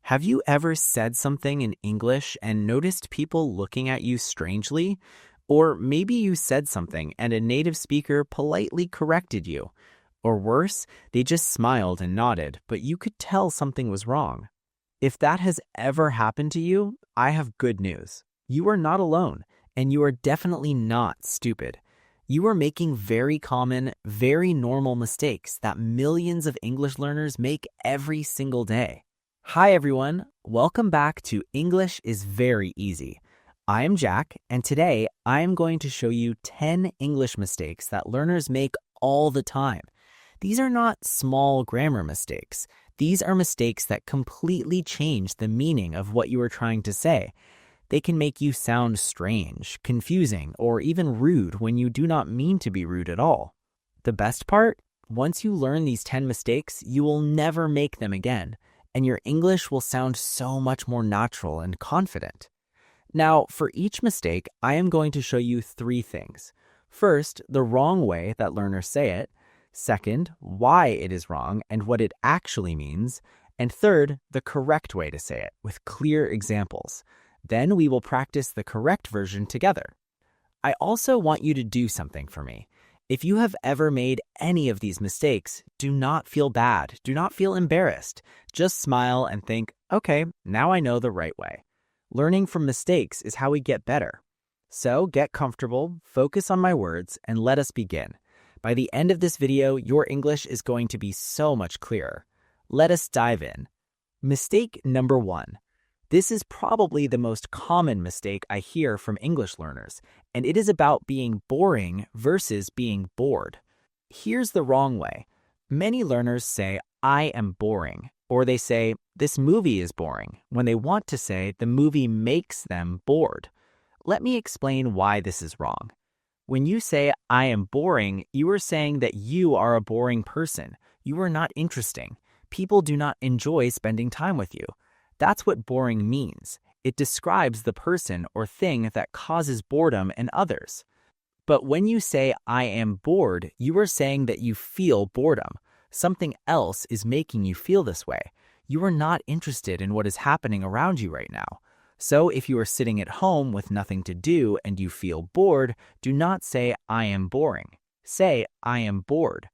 Have you ever said something in English and noticed people looking at you strangely? Or maybe you said something and a native speaker politely corrected you. Or worse, they just smiled and nodded, but you could tell something was wrong. If that has ever happened to you, I have good news. You are not alone, and you are definitely not stupid. You are making very common, very normal mistakes that millions of English learners make every single day. Hi everyone, welcome back to English is Very Easy. I am Jack, and today I am going to show you 10 English mistakes that learners make all the time. These are not small grammar mistakes. These are mistakes that completely change the meaning of what you are trying to say. They can make you sound strange, confusing, or even rude when you do not mean to be rude at all. The best part? Once you learn these 10 mistakes, you will never make them again, and your English will sound so much more natural and confident. Now, for each mistake, I am going to show you 3 things. First, the wrong way that learners say it. Second, why it is wrong and what it actually means. And third, the correct way to say it with clear examples. Then we will practice the correct version together. I also want you to do something for me. If you have ever made any of these mistakes, do not feel bad. Do not feel embarrassed. Just smile and think, okay, now I know the right way. Learning from mistakes is how we get better. So get comfortable, focus on my words, and let us begin. By the end of this video, your English is going to be so much clearer. Let us dive in. Mistake number 1. This is probably the most common mistake I hear from English learners, and it is about being boring versus being bored. Here's the wrong way. Many learners say, I am boring, or they say, this movie is boring, when they want to say the movie makes them bored. Let me explain why this is wrong. When you say, I am boring, you are saying that you are a boring person. You are not interesting. People do not enjoy spending time with you. That's what boring means. It describes the person or thing that causes boredom in others. But when you say, I am bored, you are saying that you feel boredom. Something else is making you feel this way. You are not interested in what is happening around you right now. So if you are sitting at home with nothing to do and you feel bored, do not say, I am boring. Say, I am bored.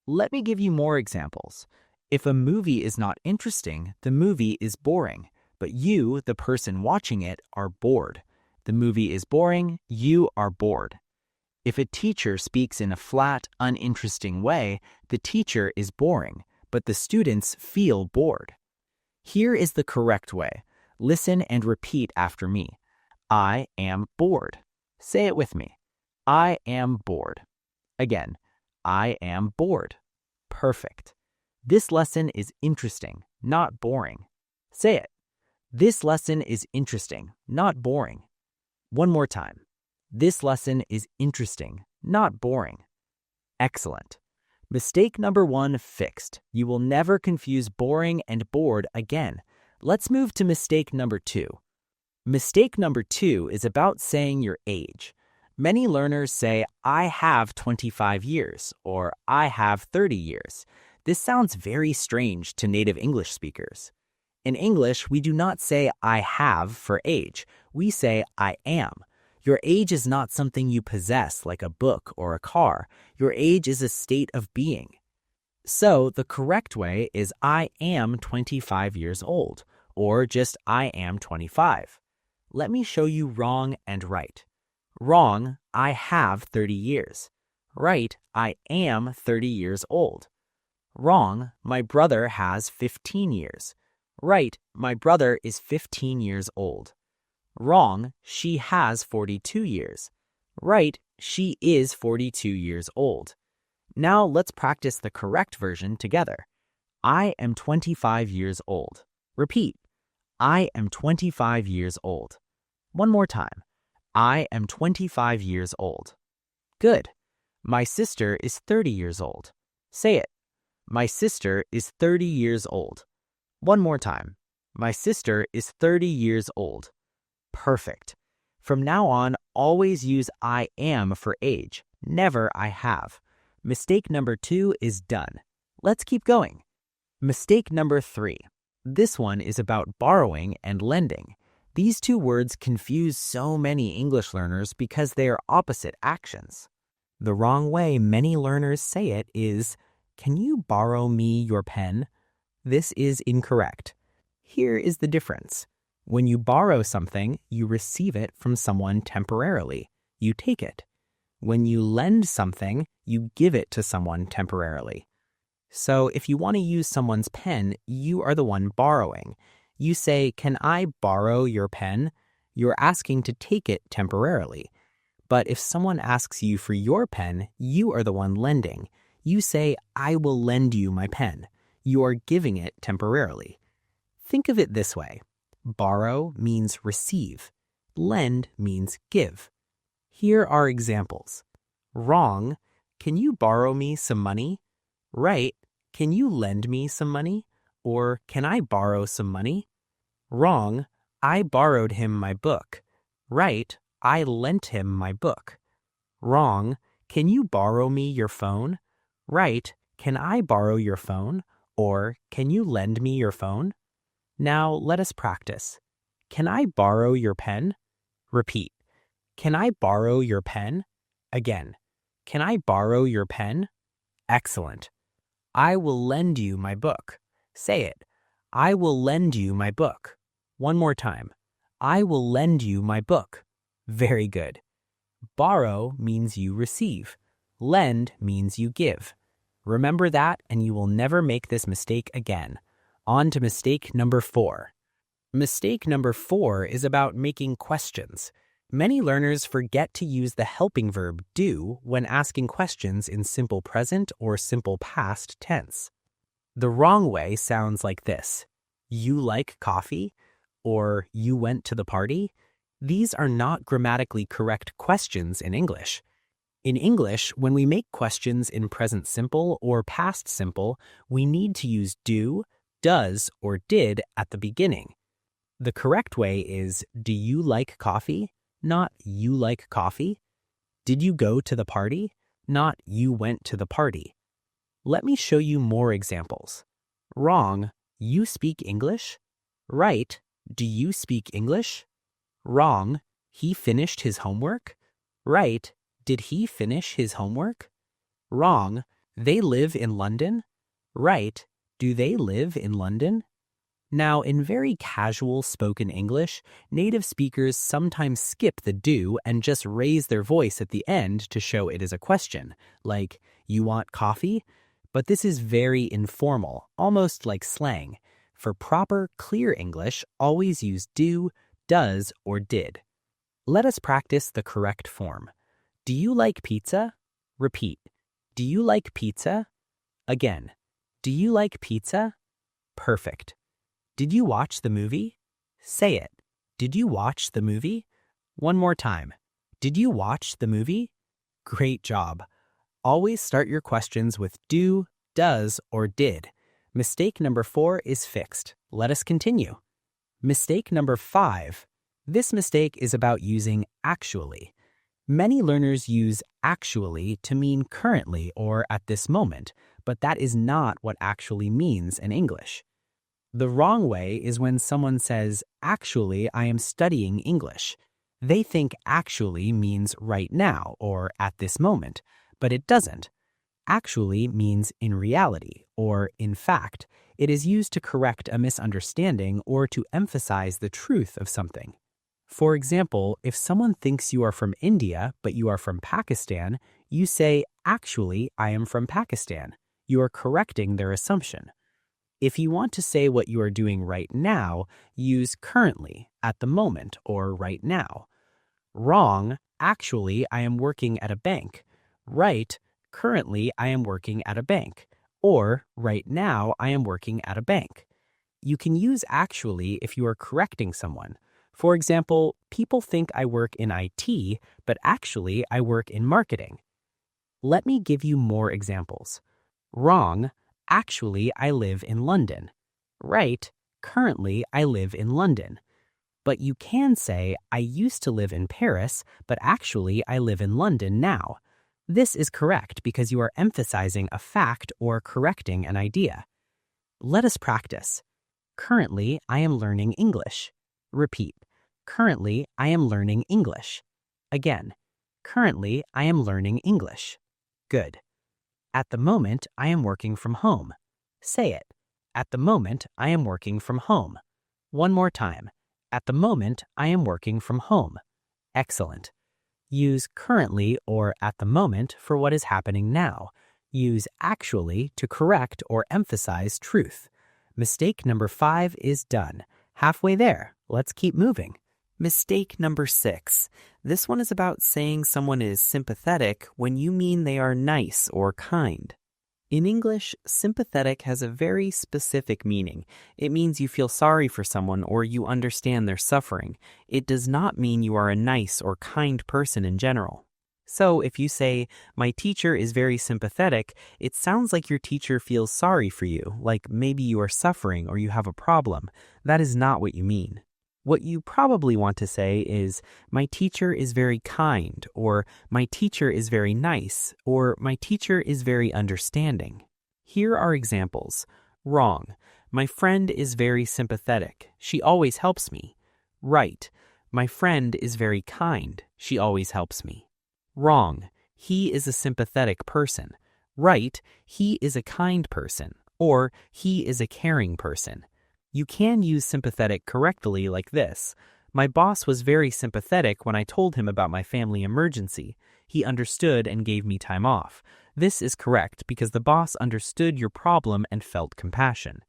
Let me give you more examples. If a movie is not interesting, the movie is boring. But you, the person watching it, are bored. The movie is boring, you are bored. If a teacher speaks in a flat, uninteresting way, the teacher is boring, but the students feel bored. Here is the correct way. Listen and repeat after me. I am bored. Say it with me. I am bored. Again, I am bored. Perfect. This lesson is interesting, not boring. Say it. This lesson is interesting, not boring. One more time. This lesson is interesting, not boring. Excellent. Mistake number 1 fixed. You will never confuse boring and bored again. Let's move to mistake number 2. Mistake number 2 is about saying your age. Many learners say, I have 25 years, or I have 30 years. This sounds very strange to native English speakers. In English, we do not say I have for age. We say I am. Your age is not something you possess like a book or a car. Your age is a state of being. So the correct way is I am 25 years old, or just I am 25. Let me show you wrong and right. Wrong, I have 30 years. Right, I am 30 years old. Wrong, my brother has 15 years. Right, my brother is 15 years old. Wrong, she has 42 years. Right, she is 42 years old. Now let's practice the correct version together. I am 25 years old. Repeat. I am 25 years old. One more time. I am 25 years old. Good. My sister is 30 years old. Say it. My sister is 30 years old. One more time. My sister is 30 years old. Perfect. From now on, always use I am for age, never I have. Mistake number 2 is done. Let's keep going. Mistake number 3. This one is about borrowing and lending. These two words confuse so many English learners because they are opposite actions. The wrong way many learners say it is, "Can you borrow me your pen?" This is incorrect. Here is the difference. When you borrow something, you receive it from someone temporarily. You take it. When you lend something, you give it to someone temporarily. So if you want to use someone's pen, you are the one borrowing. You say, "Can I borrow your pen?" You're asking to take it temporarily. But if someone asks you for your pen, you are the one lending. You say, "I will lend you my pen." You are giving it temporarily. Think of it this way. Borrow means receive. Lend means give. Here are examples. Wrong, "Can you borrow me some money?" Right, "Can you lend me some money?" Or, "Can I borrow some money?" Wrong, "I borrowed him my book." Right, "I lent him my book." Wrong, "Can you borrow me your phone?" Right, "Can I borrow your phone?" Or, "Can you lend me your phone?" Now let us practice. Can I borrow your pen? Repeat. Can I borrow your pen? Again. Can I borrow your pen? Excellent. I will lend you my book. Say it. I will lend you my book. One more time. I will lend you my book. Very good. Borrow means you receive. Lend means you give. Remember that, and you will never make this mistake again. On to mistake number 4. Mistake number 4 is about making questions. Many learners forget to use the helping verb do when asking questions in simple present or simple past tense. The wrong way sounds like this: "You like coffee?" or "You went to the party?" These are not grammatically correct questions in English. In English, when we make questions in present simple or past simple, we need to use do, does, or did at the beginning. The correct way is, "Do you like coffee?" Not "You like coffee." "Did you go to the party?" Not "You went to the party." Let me show you more examples. Wrong, "You speak English?" Right, "Do you speak English?" Wrong, "He finished his homework?" Right, "Did he finish his homework?" Wrong, "They live in London?" Right, "Do they live in London?" Now, in very casual spoken English, native speakers sometimes skip the do and just raise their voice at the end to show it is a question, like, "You want coffee?" But this is very informal, almost like slang. For proper, clear English, always use do, does, or did. Let us practice the correct form. Do you like pizza? Repeat. Do you like pizza? Again. Do you like pizza? Perfect. Did you watch the movie? Say it. Did you watch the movie? One more time. Did you watch the movie? Great job. Always start your questions with do, does, or did. Mistake number 4 is fixed. Let us continue. Mistake number 5. This mistake is about using actually. Many learners use actually to mean currently or at this moment, but that is not what actually means in English. The wrong way is when someone says, "Actually, I am studying English." They think actually means right now or at this moment, but it doesn't. Actually means in reality or in fact. It is used to correct a misunderstanding or to emphasize the truth of something. For example, if someone thinks you are from India but you are from Pakistan, you say, "Actually, I am from Pakistan." You are correcting their assumption. If you want to say what you are doing right now, use currently, at the moment, or right now. Wrong, "Actually, I am working at a bank." Right, "Currently, I am working at a bank." Or, "Right now, I am working at a bank." You can use actually if you are correcting someone. For example, people think I work in IT, but actually I work in marketing. Let me give you more examples. Wrong, "Actually, I live in London." Right, "Currently, I live in London." But you can say, "I used to live in Paris, but actually I live in London now." This is correct because you are emphasizing a fact or correcting an idea. Let us practice. Currently, I am learning English. Repeat. Currently, I am learning English. Again. Currently, I am learning English. Good. At the moment, I am working from home. Say it. At the moment, I am working from home. One more time. At the moment, I am working from home. Excellent. Use currently or at the moment for what is happening now. Use actually to correct or emphasize truth. Mistake number 5 is done. Halfway there. Let's keep moving. Mistake number 6. This one is about saying someone is sympathetic when you mean they are nice or kind. In English, sympathetic has a very specific meaning. It means you feel sorry for someone or you understand their suffering. It does not mean you are a nice or kind person in general. So if you say, my teacher is very sympathetic, it sounds like your teacher feels sorry for you, like maybe you are suffering or you have a problem. That is not what you mean. What you probably want to say is, my teacher is very kind, or my teacher is very nice, or my teacher is very understanding. Here are examples. Wrong. My friend is very sympathetic. She always helps me. Right. My friend is very kind. She always helps me. Wrong. He is a sympathetic person. Right. He is a kind person, or he is a caring person. You can use sympathetic correctly like this. My boss was very sympathetic when I told him about my family emergency. He understood and gave me time off. This is correct because the boss understood your problem and felt compassion.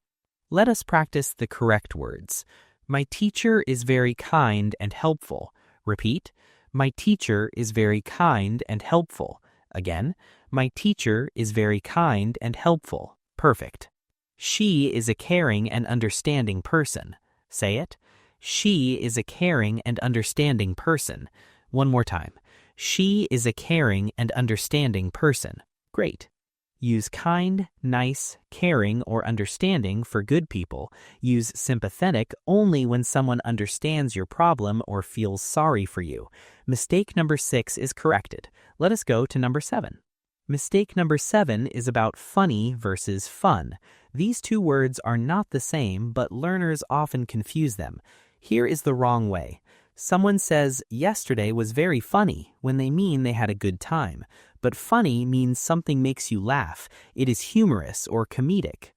Let us practice the correct words. My teacher is very kind and helpful. Repeat. My teacher is very kind and helpful. Again. My teacher is very kind and helpful. Perfect. She is a caring and understanding person. Say it. She is a caring and understanding person. One more time. She is a caring and understanding person. Great. Use kind, nice, caring, or understanding for good people. Use sympathetic only when someone understands your problem or feels sorry for you. Mistake number 6 is corrected. Let us go to number 7. Mistake number 7 is about funny versus fun. These two words are not the same, but learners often confuse them. Here is the wrong way. Someone says, yesterday was very funny, when they mean they had a good time. But funny means something makes you laugh. It is humorous or comedic.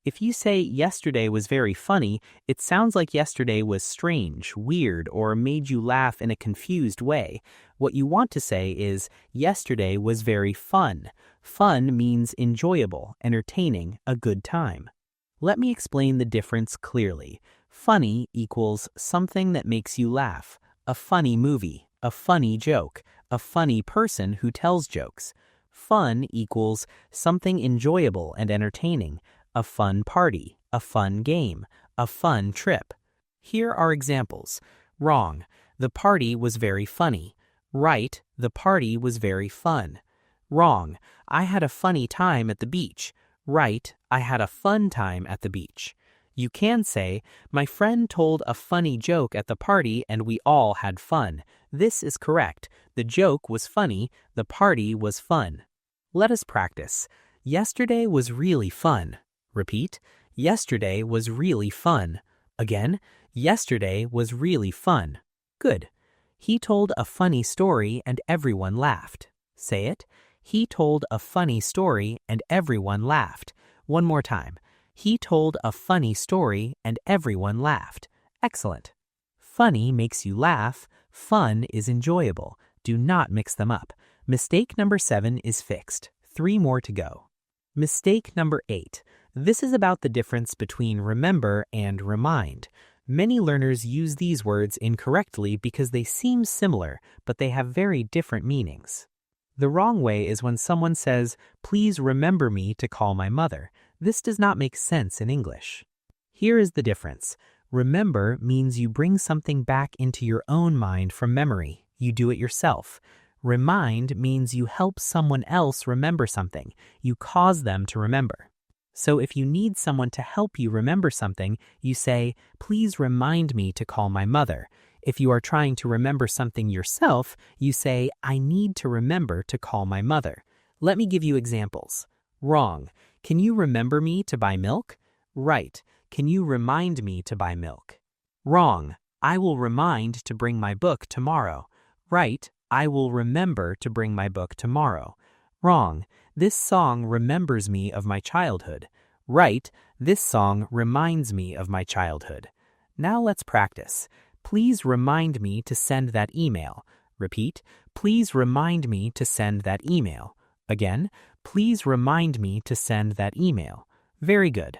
If you say yesterday was very funny, it sounds like yesterday was strange, weird, or made you laugh in a confused way. What you want to say is, yesterday was very fun. Fun means enjoyable, entertaining, a good time. Let me explain the difference clearly. Funny equals something that makes you laugh. A funny movie, a funny joke, a funny person who tells jokes. Fun equals something enjoyable and entertaining. A fun party, a fun game, a fun trip. Here are examples. Wrong. The party was very funny. Right. The party was very fun. Wrong. I had a funny time at the beach. Right. I had a fun time at the beach. You can say, my friend told a funny joke at the party and we all had fun. This is correct. The joke was funny. The party was fun. Let us practice. Yesterday was really fun. Repeat. Yesterday was really fun. Again. Yesterday was really fun. Good. He told a funny story and everyone laughed. Say it. He told a funny story and everyone laughed. One more time. He told a funny story and everyone laughed. Excellent. Funny makes you laugh. Fun is enjoyable. Do not mix them up. Mistake number 7 is fixed. 3 more to go. Mistake number 8. This is about the difference between remember and remind. Many learners use these words incorrectly because they seem similar, but they have very different meanings. The wrong way is when someone says, please remember me to call my mother. This does not make sense in English. Here is the difference. Remember means you bring something back into your own mind from memory. You do it yourself. Remind means you help someone else remember something. You cause them to remember. So if you need someone to help you remember something, you say, please remind me to call my mother. If you are trying to remember something yourself, you say, I need to remember to call my mother. Let me give you examples. Wrong. Can you remember me to buy milk? Right. Can you remind me to buy milk? Wrong. I will remind to bring my book tomorrow. Right. I will remember to bring my book tomorrow. Wrong. This song remembers me of my childhood. Right. This song reminds me of my childhood. Now let's practice. Please remind me to send that email. Repeat. Please remind me to send that email. Again. Please remind me to send that email. Very good.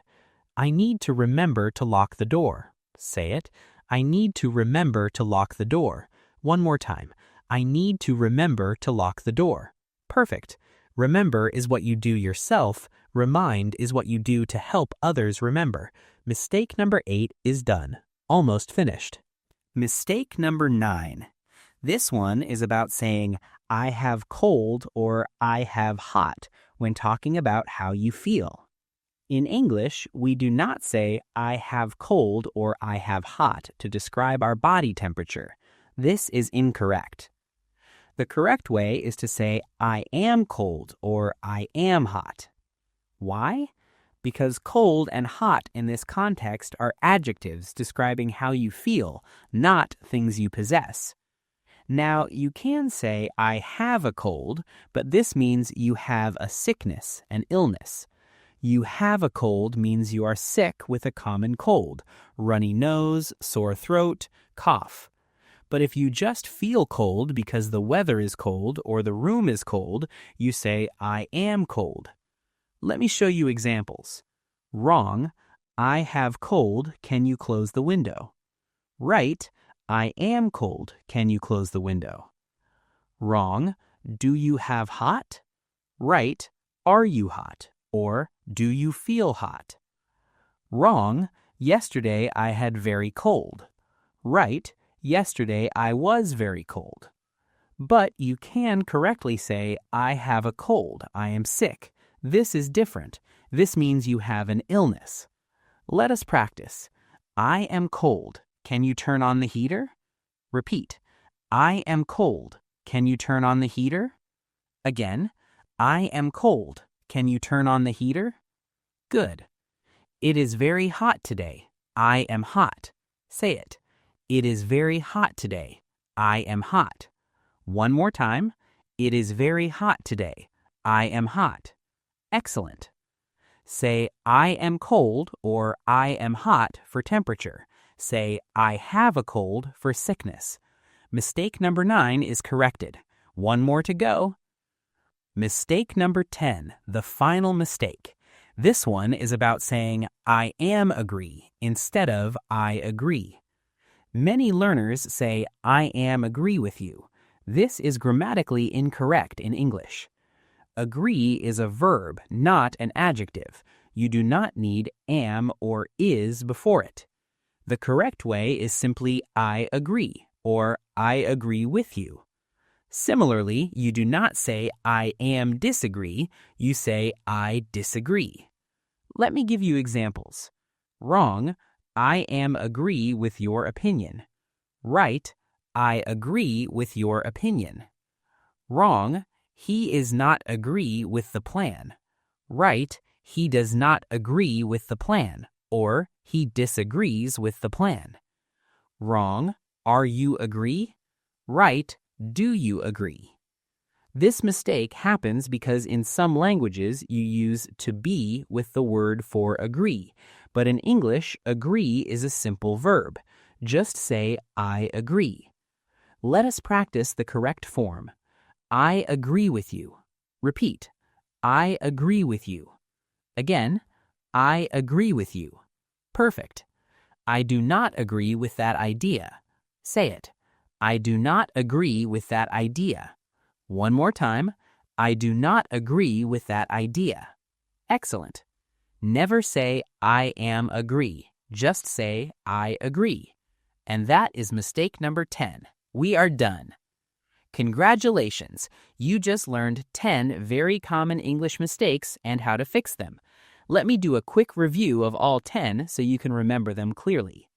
I need to remember to lock the door. Say it. I need to remember to lock the door. One more time. I need to remember to lock the door. Perfect. Remember is what you do yourself. Remind is what you do to help others remember. Mistake number 8 is done. Almost finished. Mistake number 9. This one is about saying, I have cold or I have hot when talking about how you feel. In English, we do not say, I have cold or I have hot to describe our body temperature. This is incorrect. The correct way is to say, I am cold or I am hot. Why? Because cold and hot in this context are adjectives describing how you feel, not things you possess. Now, you can say, I have a cold, but this means you have a sickness, an illness. You have a cold means you are sick with a common cold, runny nose, sore throat, cough. But if you just feel cold because the weather is cold or the room is cold, you say, I am cold. Let me show you examples. Wrong. I have cold. Can you close the window? Right. I am cold. Can you close the window? Wrong. Do you have hot? Right. Are you hot? Or do you feel hot? Wrong. Yesterday I had very cold. Right. Yesterday I was very cold. But you can correctly say, I have a cold. I am sick. This is different. This means you have an illness. Let us practice. I am cold. Can you turn on the heater? Repeat. I am cold. Can you turn on the heater? Again. I am cold. Can you turn on the heater? Good. It is very hot today. I am hot. Say it. It is very hot today. I am hot. One more time. It is very hot today. I am hot. Excellent. Say, I am cold or I am hot for temperature. Say, I have a cold for sickness. Mistake number 9 is corrected. One more to go. Mistake number 10, the final mistake. This one is about saying, I am agree instead of I agree. Many learners say, I am agree with you. This is grammatically incorrect in English. Agree is a verb, not an adjective. You do not need am or is before it. The correct way is simply I agree or I agree with you. Similarly, you do not say I am disagree, you say I disagree. Let me give you examples. Wrong, I am agree with your opinion. Right, I agree with your opinion. Wrong, he is not agree with the plan. Right, he does not agree with the plan, or he disagrees with the plan. Wrong, are you agree? Right, do you agree? This mistake happens because in some languages you use to be with the word for agree, but in English, agree is a simple verb. Just say, I agree. Let us practice the correct form. I agree with you. Repeat. I agree with you. Again, I agree with you. Perfect. I do not agree with that idea. Say it. I do not agree with that idea. One more time. I do not agree with that idea. Excellent. Never say, I am agree. Just say, I agree. And that is mistake number 10. We are done. Congratulations! You just learned 10 very common English mistakes and how to fix them. Let me do a quick review of all 10 so you can remember them clearly.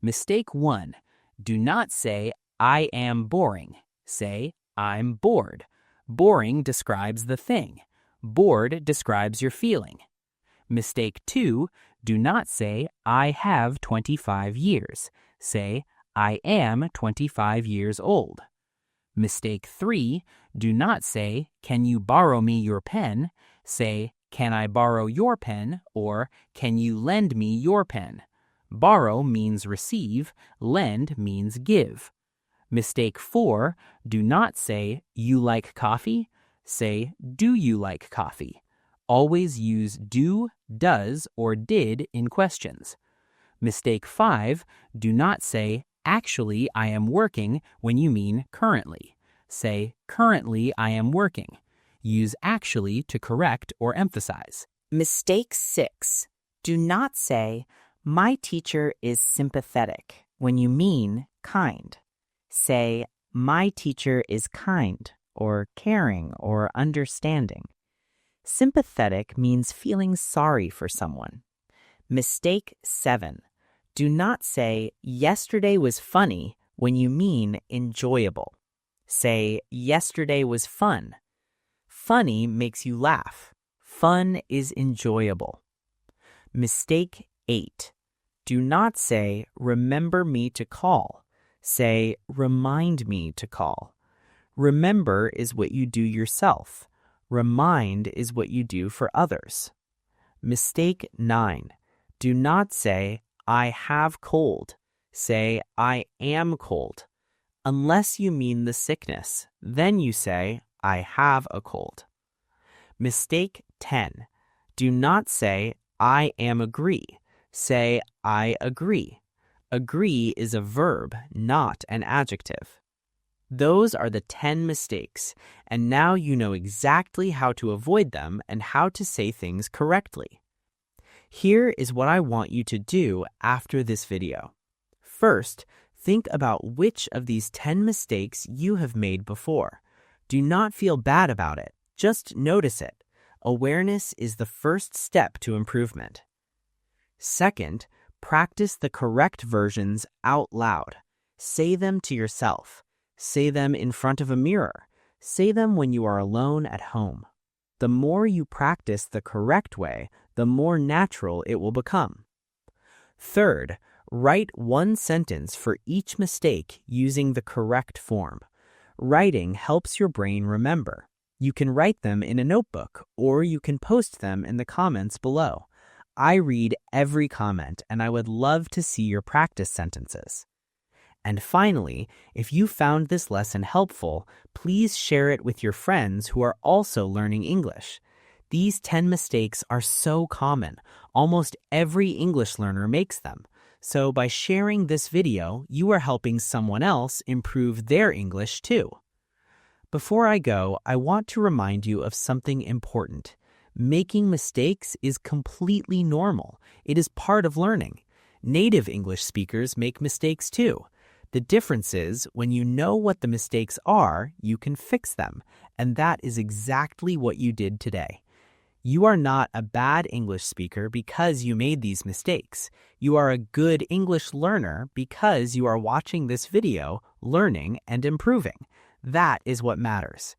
Mistake 1. Do not say, I am boring. Say, I'm bored. Boring describes the thing. Bored describes your feeling. Mistake 2. Do not say, I have 25 years. Say, I am 25 years old. Mistake 3, do not say, can you borrow me your pen? Say, can I borrow your pen? Or, can you lend me your pen? Borrow means receive, lend means give. Mistake 4, do not say, you like coffee? Say, do you like coffee? Always use do, does, or did in questions. Mistake 5, do not say, actually I am working when you mean currently. Say, currently I am working. Use actually to correct or emphasize. Mistake 6, do not say, my teacher is sympathetic when you mean kind. Say, my teacher is kind, or caring, or understanding. Sympathetic means feeling sorry for someone. Mistake 7. Do not say, yesterday was funny when you mean enjoyable. Say, yesterday was fun. Funny makes you laugh. Fun is enjoyable. Mistake 8. Do not say, remember me to call. Say, remind me to call. Remember is what you do yourself. Remind is what you do for others. Mistake 9. Do not say, I have cold. Say, I am cold. Unless you mean the sickness, then you say, I have a cold. Mistake 10. Do not say, I am agree. Say, I agree. Agree is a verb, not an adjective. Those are the 10 mistakes, and now you know exactly how to avoid them and how to say things correctly. Here is what I want you to do after this video. First, think about which of these 10 mistakes you have made before. Do not feel bad about it. Just notice it. Awareness is the first step to improvement. Second, practice the correct versions out loud. Say them to yourself. Say them in front of a mirror. Say them when you are alone at home. The more you practice the correct way, the more natural it will become. Third, write one sentence for each mistake using the correct form. Writing helps your brain remember. You can write them in a notebook, or you can post them in the comments below. I read every comment, and I would love to see your practice sentences. And finally, if you found this lesson helpful, please share it with your friends who are also learning English. These 10 mistakes are so common. Almost every English learner makes them. So by sharing this video, you are helping someone else improve their English too. Before I go, I want to remind you of something important. Making mistakes is completely normal. It is part of learning. Native English speakers make mistakes too. The difference is, when you know what the mistakes are, you can fix them, and that is exactly what you did today. You are not a bad English speaker because you made these mistakes. You are a good English learner because you are watching this video, learning, and improving. That is what matters.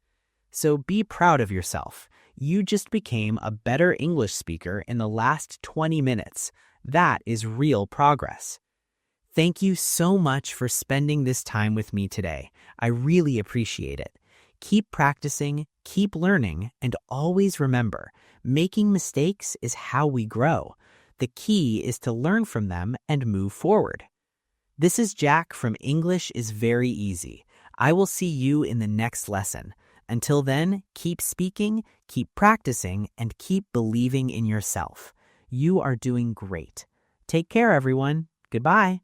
So be proud of yourself. You just became a better English speaker in the last 20 minutes. That is real progress. Thank you so much for spending this time with me today. I really appreciate it. Keep practicing, keep learning, and always remember, making mistakes is how we grow. The key is to learn from them and move forward. This is Jack from English is Very Easy. I will see you in the next lesson. Until then, keep speaking, keep practicing, and keep believing in yourself. You are doing great. Take care, everyone. Goodbye.